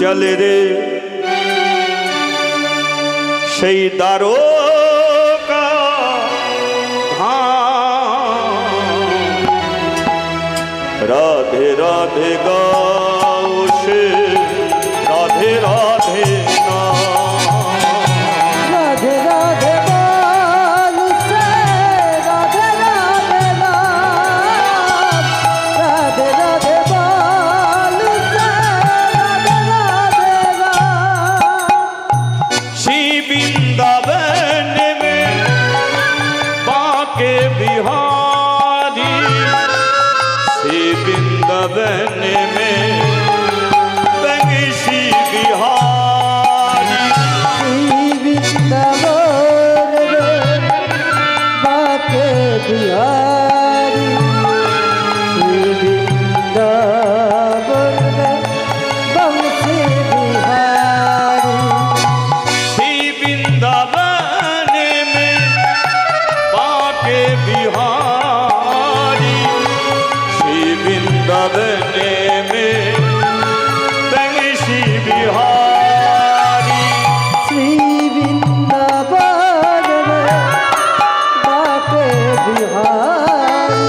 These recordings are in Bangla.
চলে রে সেই দ্বারকা রাধে রাধে গাও সে রাধে রাধে রাধে রাধে বল সে রাধে রাধে নাম রাধে রাধে বল সে রাধে রাধে নাম श्री वृंदावन में बांके बिहारी श्री वृंदावन में बंशी बिहारी श्री वृंदावन में बांके बिहारी श्री वृंदावन में बंशी बिहारी श्री वृंदावन में बांके बिहारी श्री वृंदावन में बंशी बिहारी श्री वृंदावन में बांके बिहारी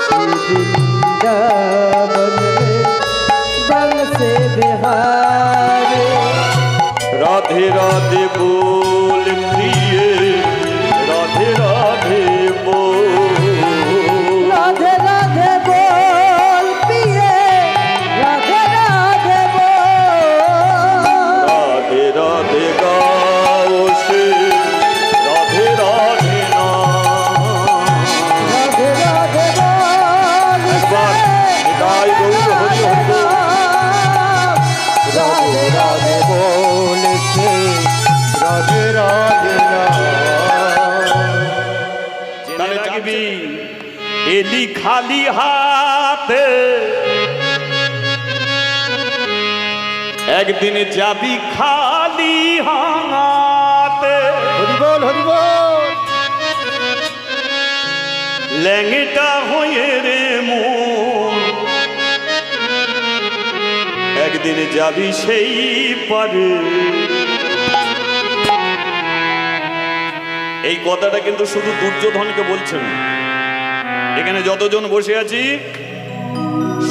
श्री वृंदावन में बंशी बिहारी राधे राधे बोल प्रिय राधे राधे बोल राधे राधे बोल पिए राधे राधे बोल राधे राधे गाओ से राधे राधे नाम राधे राधे बोल एक बार निताई गौर हरि हरि बोल राधे राधे बोल से राधे राधे তাহলে যাবি এলি খালি হাতে একদিন যাবি খালি হাতে হরি বল হরি বল ল্যাংটা হয়ে রে মন একদিন যাবি সেই পারে এই কথাটা কিন্তু শুধু দুর্যোধনকে বলছেন এখানে যতজন বসে আছি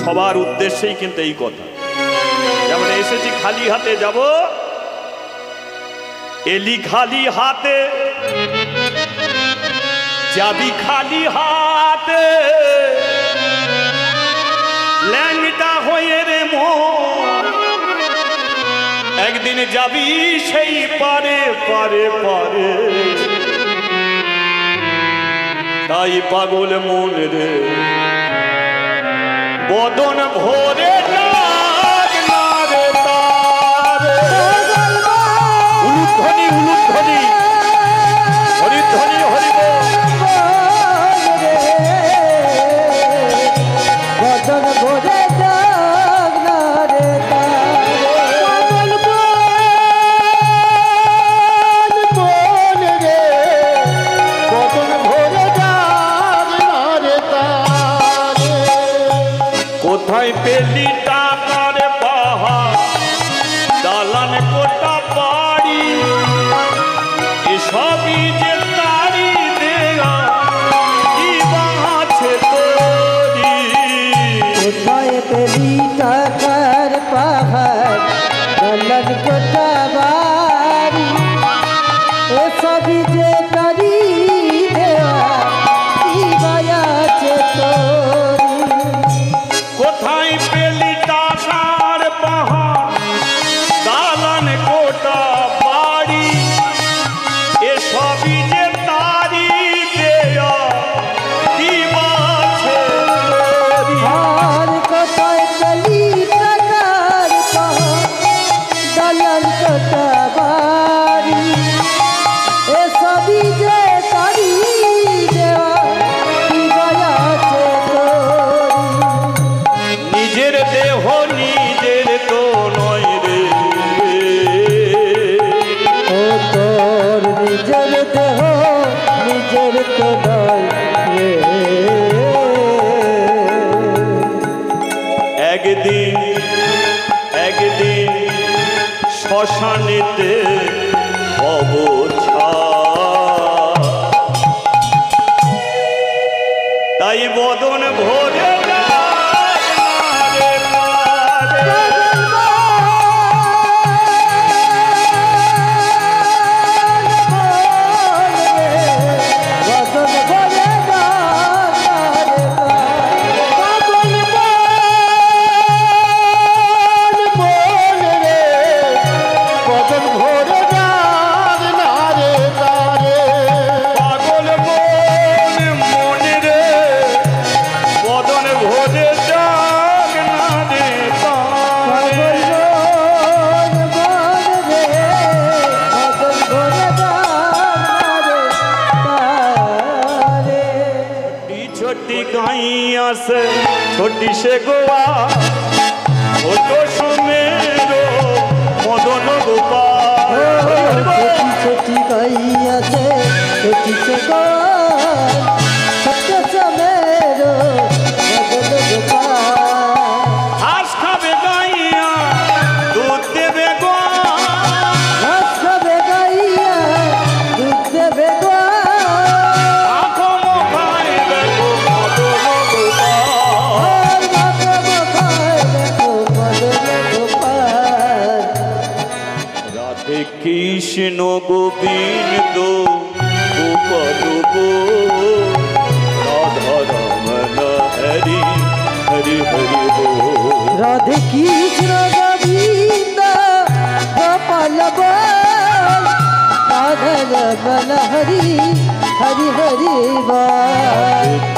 সবার উদ্দেশ্যেই কিন্তু এই কথা যেমন এসেছি খালি হাতে যাব এলি খালি হাতে যাবি খালি হাতে ল্যাংটা হয়ে রে মন একদিন যাবি সেই পারে পারে পারে তাই পাগল মন রে বদন ভরে ডাক না রে তারে উলুধ্বনি উলুধ্বনি হরিধ্বনি হরিবোল বদন ভরে ডাক না রে তারে বদন রে বদন ভরে ডাক না রে তারে কোথায় পেলি টাকার পাহাড় দালান কোটা বাড়ি এসবই যে তারি দেয়া কি বাঁচে তোরি কোথায় পেলি টাকার পাহাড় দলন কোটা বাড়ি এসবই যে তারি দেয়া কি বায়াছে তোরি কোথায় পেলি টাকার পাহাড় দালান কোটা বাড়ি এসবই যে তারি দেয়া কি বাঁচে তোরি আর কোথায় পেলি টাকার পাহাড় দলন কোটা বাড়ি এসবই যে তারি দেয়া কি বায়াছে তোরি নিজের দেহ নিজের তো নয় রে ও তোর নিজের দেহ নিজের তো নয় রে একদিন একদিন শ্মশানেতে তাই বদন ভরে छोटी से गोवा छोटो सुमेरो मदन गोपाल छोटी छोटी गैया से छोटी से गोवा छोटो सुमेरो मदन गोपाल घास खाबे गैया दूध देबे गोवा घास खाबे गैया दूध देबे गोवा कृष्ण गोविंद गोपाल गो राधा रमन हरि हरि हरि हो राधे कृष्ण गोविंद गोपाल गो राधा रमन हरि हरि हरि हो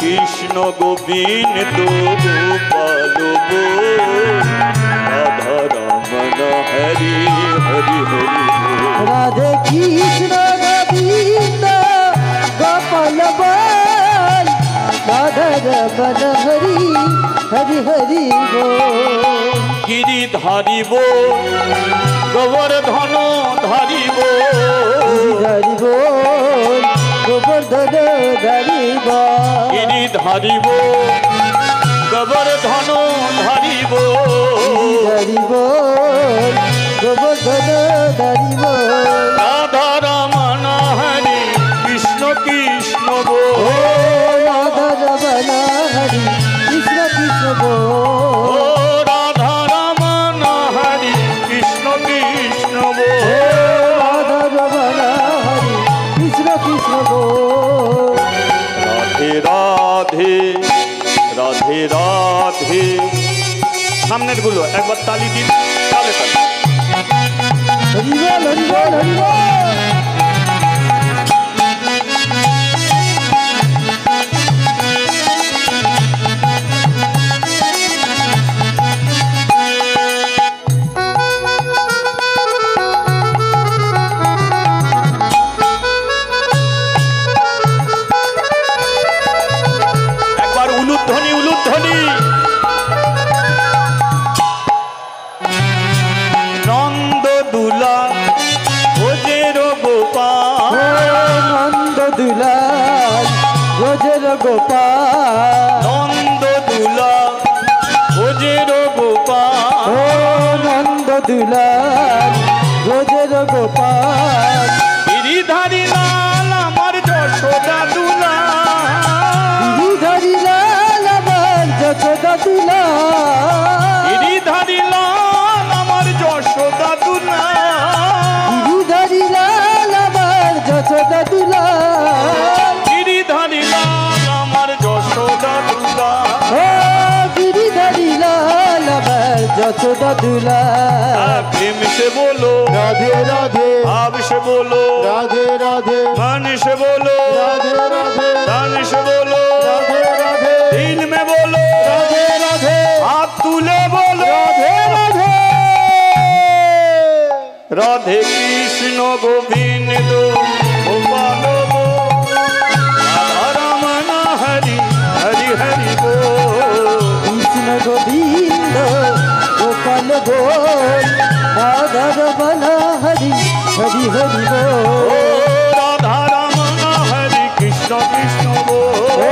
कृष्ण गोविंद गोपाल गो राधा रमन हरि हरि हरि राधे कृष्ण गोविंद गोपाल बाल राधा रमन हरि हरि हरि बोल गिरिधारी बोल गोवर्धन धारी बोल गोवर्धन धारी बोल गिरिधारी बोल गोवर्धन धारी बोल गोवर्धन धारी बोल राधा रमन हरि कृष्ण कृष्ण बोल राधा रमन हरि कृष्ण कृष्ण बोल राधा रमन हरि कृष्ण कृष्ण बोल राधा रमन हरि कृष्ण कृष्ण बोल राधे राधे राधे राधे सामने गुलो एक बार ताली दी ताले ताली हरिबोल हरिबोल हरिबोल एक बार उलुध्वनि उलुध्वनि नंद दुला भोजेर गोपाल नंद दुला भोजेर गोपाल नंद दुला भोजेर गोपाल नंद दुला भोजेर गोपाल गिरिधारी लाल আমার যশোদা দুলা गिरिधारी लाल আমার যশোদা দুলা गिरिधारी लाल আমার যশোদা দুলা गिरिधारी लाल আমার যশোদা দুলা गिरिधारी लाल আমার যশোদা দুলা ও गिरिधारी लाल আমার যশোদা দুলা प्रेम से बोलो राधे राधे भाव से बोलो राधे राधे मन से बोलो राधे राधे तन से बोलो राधे राधे दिल में बोलो राधे राधे हाथ तुले बोलो राधे राधे राधे कृष्ण गोविंद गोपाल गो राधा रमन हरि हरि हरि बोल कृष्ण गोविंद गोपाल बोल राधा रमन हरि हरि हरि बोल राधा रमन हरि कृष्ण कृष्ण बोल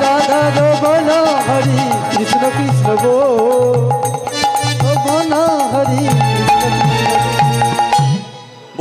राधा रमन हरि कृष्ण कृष्ण बोल रमन हरि कृष्ण कृष्ण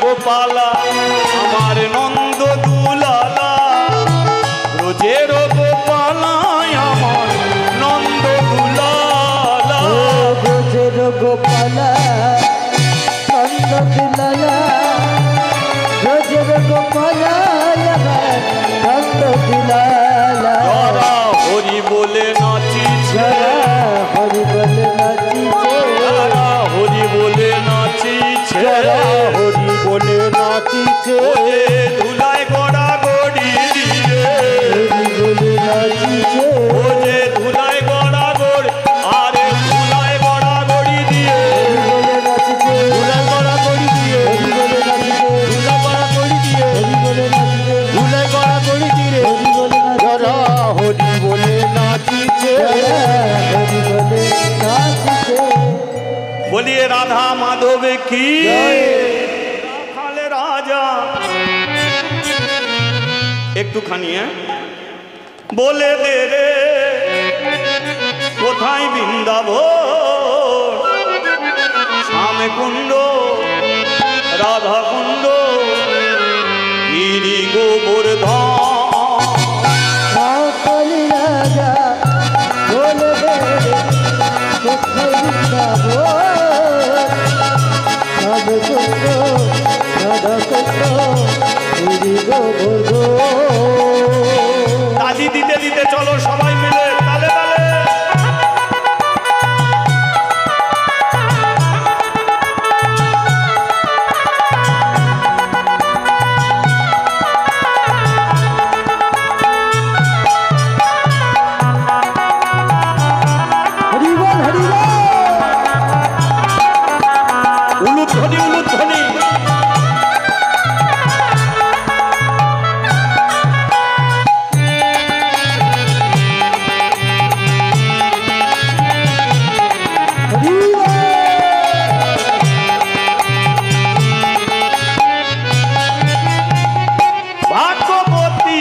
গোপালা আমার নন্দ দুলালা, ব্রজের গোপালায় আমার নন্দ দুলালা। ব্রজের গোপালা নন্দ দুলালা, ব্রজের গোপালা আমার নন্দ দুলালা। যারা হরি বলে নাচিছে, হরি বলে নাচিছে, যারা হরি বলে নাচিছে, হরি বলে নাচিছে, ওরে ধুলায় গড়া গড়ি দিয়ে, হরি বলে নাচিছে, ও যে ধুলায় গড়া গড়ি, আরে ধুলায় গড়া গড়ি দিয়ে, হরি বলে নাচিছে, ধুলা গড়া গড়ি দিয়ে, হরি বলে নাচিছে, ধুলা গড়া গড়ি দিয়ে, হরি বলে নাচিছে, ধুলা গড়া গড়ি দিয়ে, হরি বলে যারা নাচিছে, হরি বলে নাচিছে। হরি বলে নাচিছে। বলিয়ে রাধা মাধব কি রাখালে রাজা। একটুখানি বলে দে রে কোথায় বৃন্দাবন, শ্যাম কুণ্ড রাধা কুণ্ড গিরি গোবর্ধন। সকলি রাজা বলে দে কোথায় বৃন্দাবন, সব কুণ্ড রাধা কুণ্ড গিরি গোবর্ধন। তালি দিতে দিতে চলো সবাই মিলে তালে তালে। হরি বল হরি বল। উলুধ্বনি উলুধ্বনি। হরি বল। ভাগ্যবতী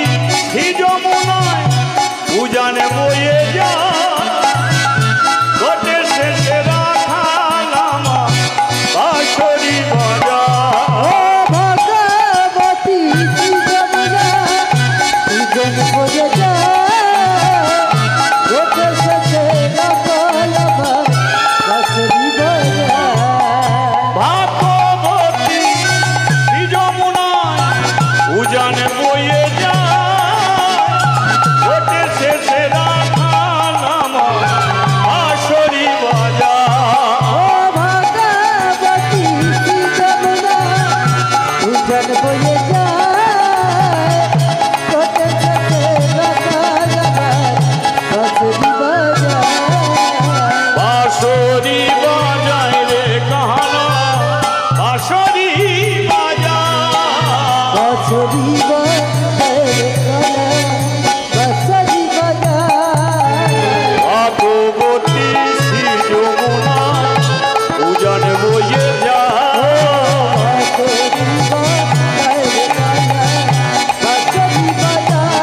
শ্রী যমুনায় উজানে বয়ে যা, ঘটে শেষে রাখালাম বাঁশরি বাজা। ও ভগবতী শ্রী যমুনা দুজন বলে যা, গোটে শেষে রাখালাম বাঁশরি বাজা। ভাগ্যবতী শ্রী যমুনায় উজানে বয়ে যা, ঘটে শেষে রাখালাম বাঁশরি বাজা। ও ভগবতী শ্রী যমুনা দুজন বলে যা, গোটে শেষে রাখালাম বাঁশরি বাজা। বাঁশরি বাজায় রে কাহানা, বাঁশরি বাজা। বাঁশরি বাজায় কানা, বাঁশরি বাজায়। ভাগবতী শ্রী যমুনা উজান বয়ে যা, বাঁশরি বাজায় কানা, বাঁশরি বাজায়।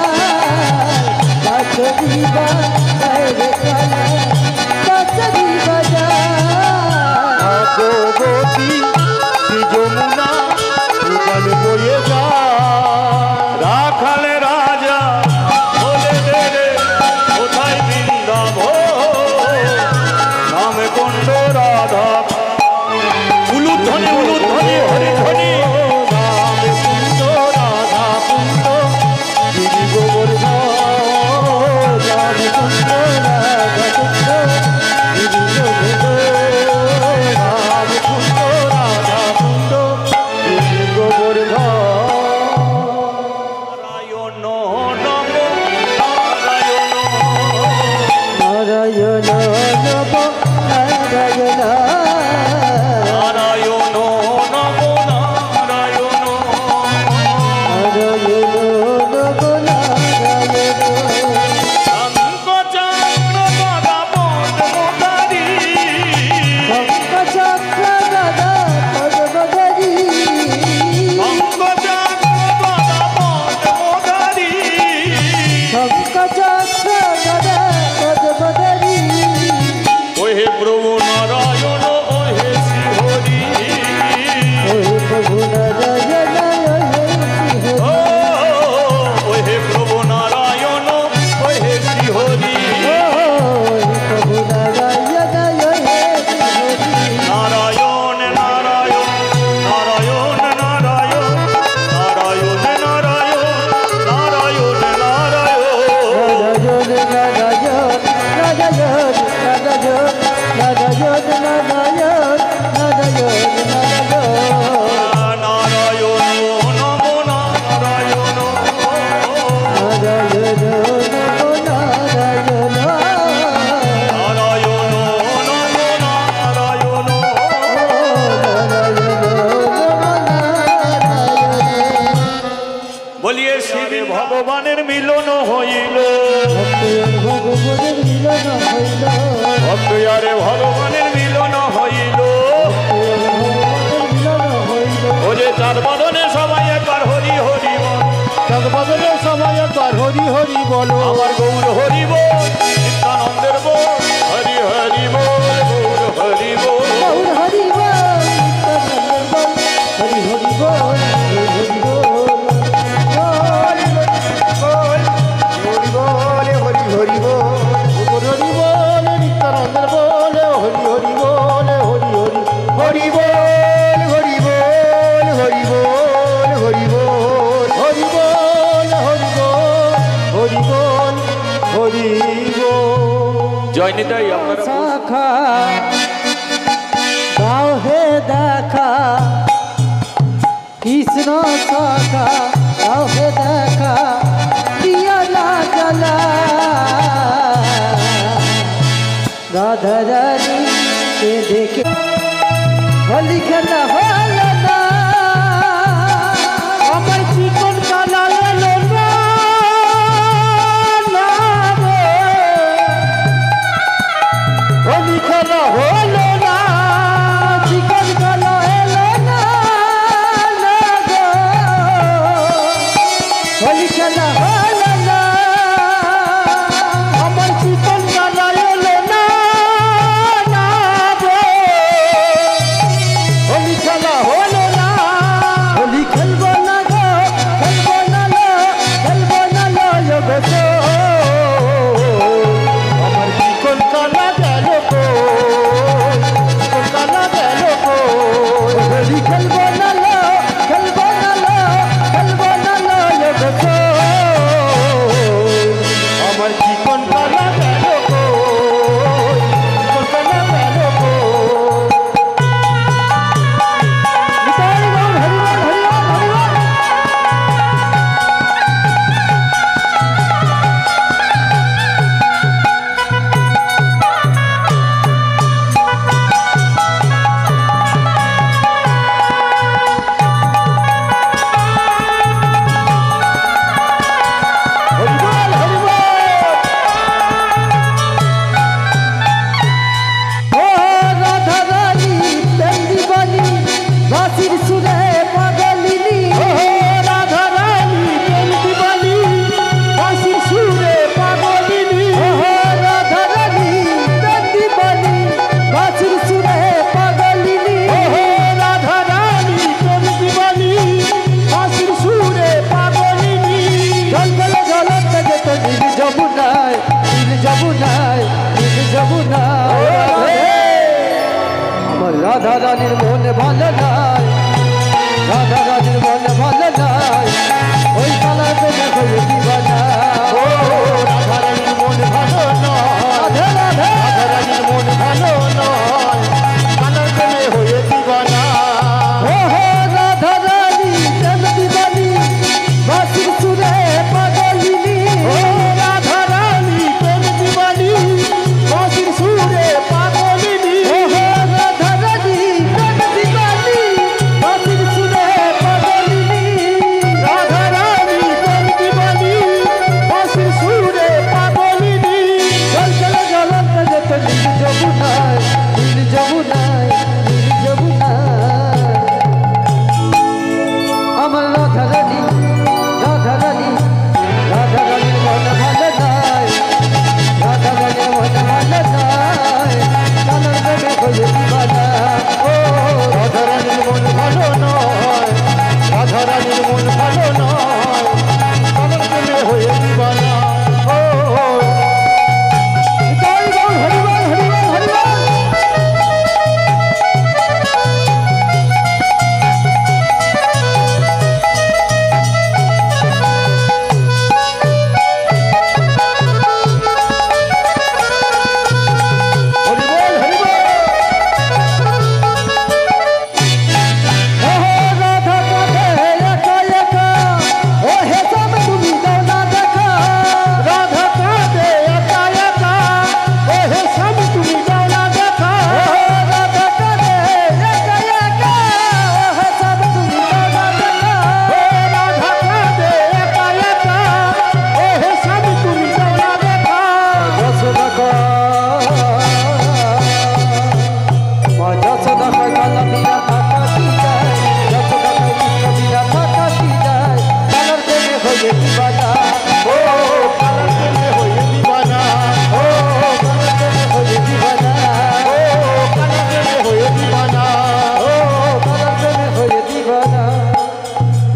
বাঁশরি বাজায় কানা, বাঁশরি বাজায়। ভাগবতী শ্রী যমুনা উজান বয়ে যা, রাখালে রাজা বলে দে রে কোথায় বৃন্দাবন, নাম কুণ্ড রাধা। উলুধ্বনি উলুধ্বনি হরিধ্বনি। রাম কুণ্ড রাধা কুণ্ড গিরি গোবর্ধন, রাম কুণ্ড রাধা কুণ্ড গিরি গোবর্ধন, রাম কুণ্ড রাধা কুণ্ড গিরি গোবর্ধন। নারায়ণ নমো নারায়ণ। নারায়ণ নম নারায়ণ, নারায়ণ নমো নারায়ণ। নারায়ণ নম নারায়ণ। শঙ্খচক্র গদা পদ্মধারী, শঙ্খ চক্র গদা পদ্মধারী, শঙ্খচক্র বলিয়ে শিবে ভগবানের মিলন হইল, ভগবানের মিলন হইল, ভক্ত আরে ভগবানের মিলন হইল। মিলন হইল। ও যে চাঁদ বদনে সবাই একবার হরি হরি বল, চাঁদ বদলে সময় একবার হরি হরি বলো। আমার গৌর হরি বল, নিত্যানন্দের বল, হরি হরি বল, গৌর হরি বল। গৌর হরি বল, নিত্যানন্দের বল, হরি হরি বল, হরি হরি বল। হরি হরি বল, হরি বল, নিত্যানন্দের বল, হরি হরি বল, হরি হরি হরি বল, হরি বল, হরি বল, হরি বল, হরি বল, হরি বল, হরি বল, হরি বল। জয় নিতাই আপনারা শাখা দাও হে দেখা, কৃষ্ণ শাখা দাও হে দেখা, দিয়া না জ্বালা রাধা রানী কে দেখে হোলি খেলা হলো না, আমার চিকন কালা এলো না, না রে। হোলি খেলা হলো না, চিকন কালা এলো না, না গো। হোলি খেলা হলো না, আমার চিকন কালা এলো না, না গো। হোলি খেলা হলো না, হোলি খেলবো না গো, খেলবো না লো, খেলবো না লো গো গো। আমার চিকন কালা গেল গো, চিকন কালা গেল গো। হোলি খেলবো না লো, খেলবো না লো, খেলবো না লো গো গো। আমার চিকন কালা গেল গো, চিকন কালা গেল গো। নিতাই গৌর হরি বল, হরি বল, হরি বল। হরি বল, হরি বল। ও রাধা রানী প্রেম দিবানী, বাঁশির সুরে পাগলিনী। ও রাধা রানী প্রেম দিবানী, বাঁশির সুরে পাগলিনী। ও রাধা রানী প্রেম দিবানী, বাঁশির সুরে পাগলিনী। ও রাধা রানী প্রেম দিবানী, বাঁশির সুরে পাগলিনী। জল ফেলে জলতে যেত নীল যমুনায়, নীল যমুনায়, নীল যমুনায়। আমার রাধা রানীর মনে ভালো নাই, রাধা রানীর মনে ভালো নাই, ওই কালার প্রেমে হয়ে দিবানা। ও রাধা রানীর মন ভালো নয়, রাধে রাধে রাধা রানীর মন ভালো নয়, কানার প্রেমে হয়ে দিবানা। ও হো রাধা রানী প্রেম দিবানী, বাঁশির সুরে পাগলিনী। ও রাধা রানী প্রেম দিবানী, বাঁশির সুরে পাগলিনী। ও হো রাধা রানী প্রেম দিবানী, বাঁশির সুরে পাগলিনী। রাধা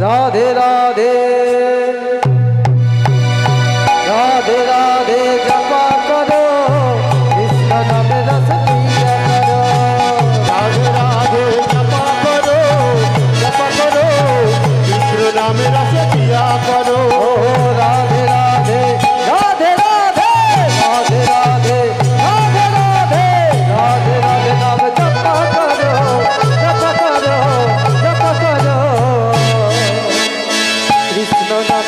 राधे राधे राधे राधे जपा करो कृष्ण नाम रस पिया करो राधे राधे जपा करो कृष्ण नाम रस पिया करो राधे राधे राधे राधे राधे राधे राधे राधे राधे राधे नाम जपा करो जपा करो जपा करो कृष्ण नाम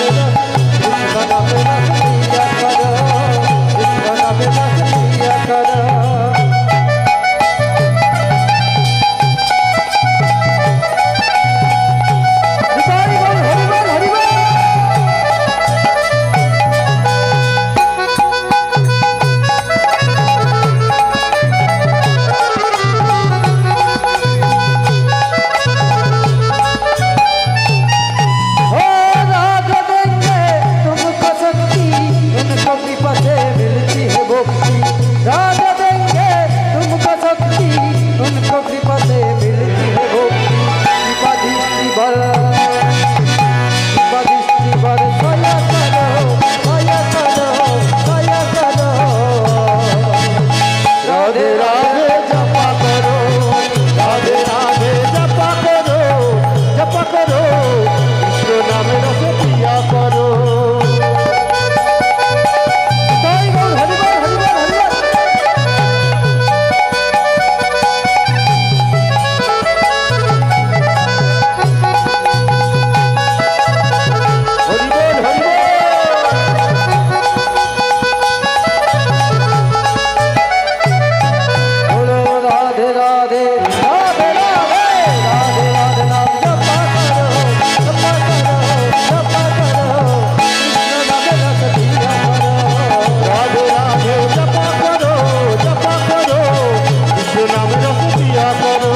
रस पिया करो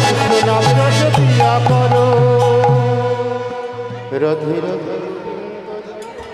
कृष्ण नाम रस पिया करो राधे राधे